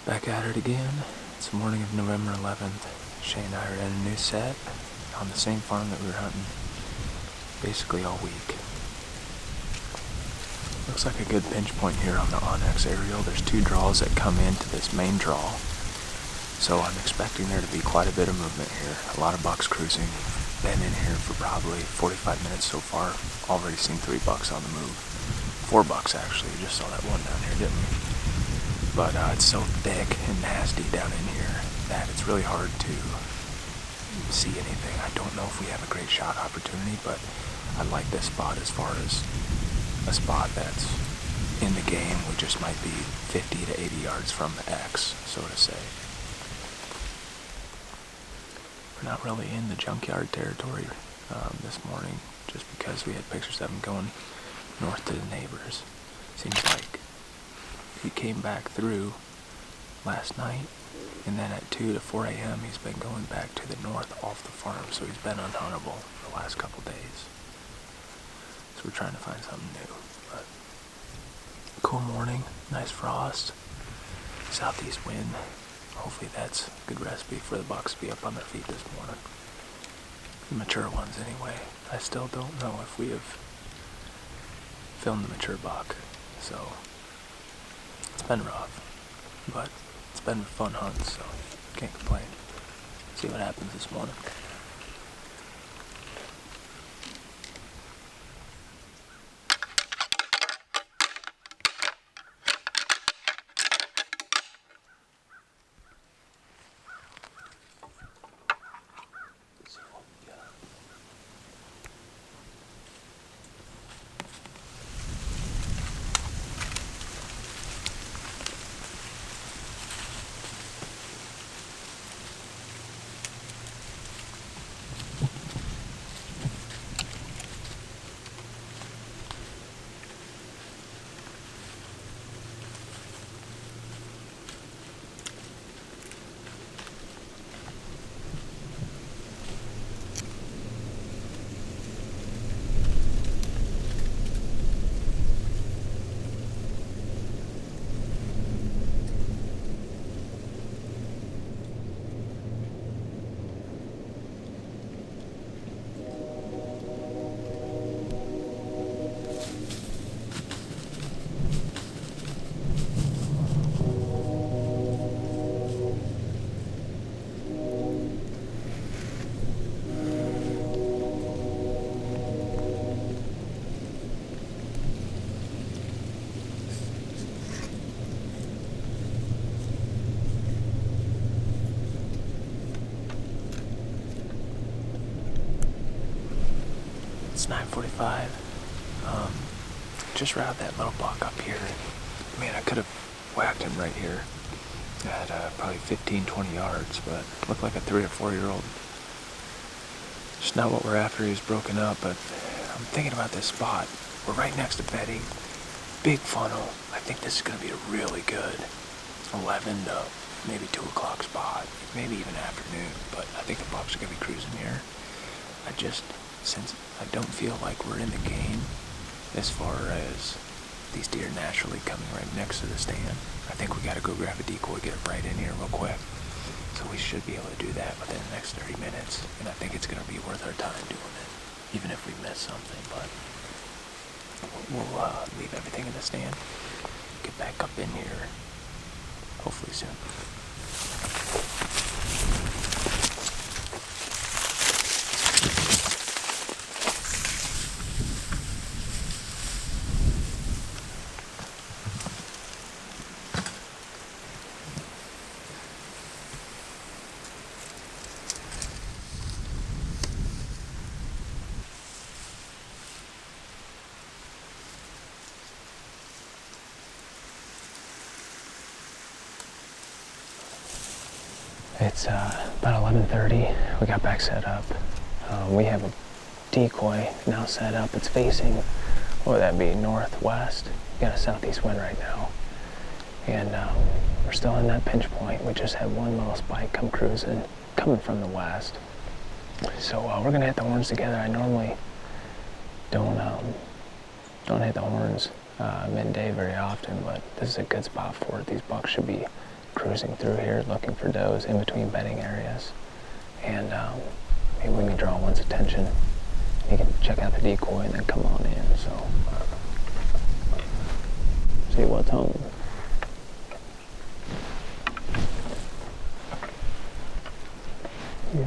Back at it again. It's the morning of November 11th. Shay and I are in a new set on the same farm that we were hunting basically all week. Looks like a good pinch point here on the Onyx aerial. There's two draws that come into this main draw, so I'm expecting there to be quite a bit of movement here. A lot of bucks cruising. Been in here for probably 45 minutes so far. Already seen 3 bucks on the move. 4 bucks actually. We just saw that one down here, didn't we? But it's so thick and nasty down in here that it's really hard to see anything. I don't know if we have a great shot opportunity, but I like this spot as far as a spot that's in the game. We just might be 50 to 80 yards from the X, so to say. We're not really in the junkyard territory this morning, just because we had pictures of him going north to the neighbors. Seems like he came back through last night, and then at 2 to 4 a.m. he's been going back to the north off the farm, so he's been unhuntable the last couple days. So we're trying to find something new. But cool morning, nice frost, southeast wind. Hopefully that's a good recipe for the bucks to be up on their feet this morning. The mature ones anyway. I still don't know if we have filmed the mature buck, so it's been rough, but it's been a fun hunt, so can't complain. See what happens this morning. It's 9:45. Just routed that little buck up here. Man, I could have whacked him right here at probably 15, 20 yards, but looked like a 3 or 4 year old. Just not what we're after. He was broken up, but I'm thinking about this spot. We're right next to bedding. Big funnel. I think this is going to be a really good 11 to maybe 2 o'clock spot. Maybe even afternoon, but I think the bucks are going to be cruising here. Since I don't feel like we're in the game as far as these deer naturally coming right next to the stand, I think we got to go grab a decoy, get it right in here real quick. So we should be able to do that within the next 30 minutes, and I think it's going to be worth our time doing it, even if we miss something. But we'll leave everything in the stand, get back up in here, hopefully soon. It's about 11:30. We got back set up. We have a decoy now set up. It's facing, what would that be, northwest? We got a southeast wind right now. And we're still in that pinch point. We just had one little spike come cruising, coming from the west. So we're gonna hit the horns together. I normally don't hit the horns midday very often, but this is a good spot for it. These bucks should be cruising through here looking for does in between bedding areas. And maybe we can draw one's attention. You can check out the decoy and then come on in. So, see what's home. Yeah.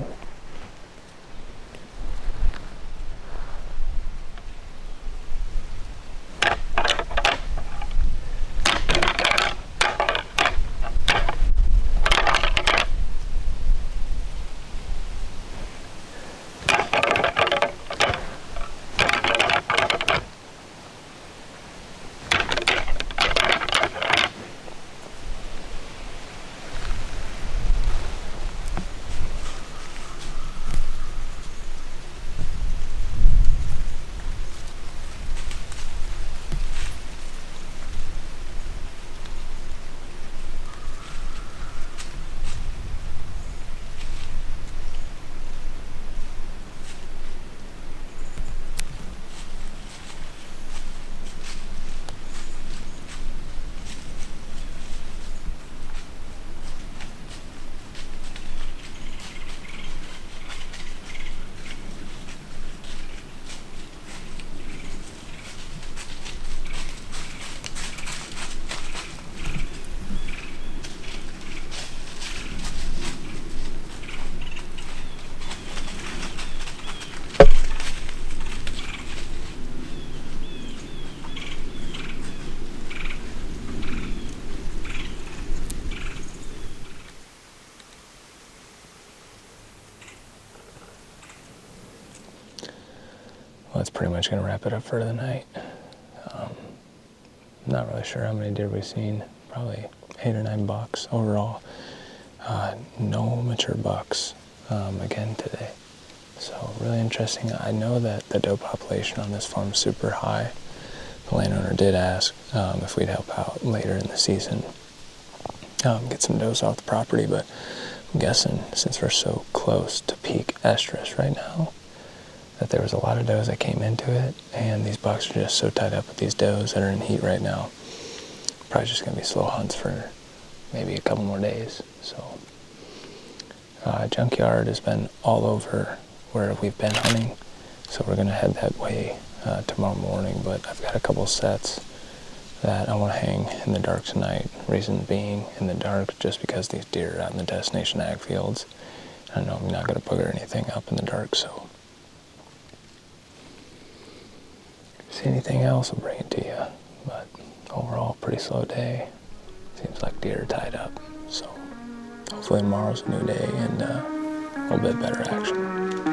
Well, that's pretty much going to wrap it up for the night. Not really sure how many deer we've seen. Probably 8 or 9 bucks overall. No mature bucks again today. So really interesting. I know that the doe population on this farm is super high. The landowner did ask if we'd help out later in the season, get some does off the property, but I'm guessing since we're so close to peak estrus right now, that there was a lot of does that came into it, and these bucks are just so tied up with these does that are in heat right now. Probably just going to be slow hunts for maybe a couple more days. So, junkyard has been all over where we've been hunting, so we're going to head that way tomorrow morning, but I've got a couple sets that I want to hang in the dark tonight. Reason being in the dark just because these deer are out in the destination ag fields. I know I'm not going to booger anything up in the dark, so see anything else, I'll bring it to you. But overall, pretty slow day. Seems like deer are tied up. So hopefully tomorrow's a new day and a little bit better action.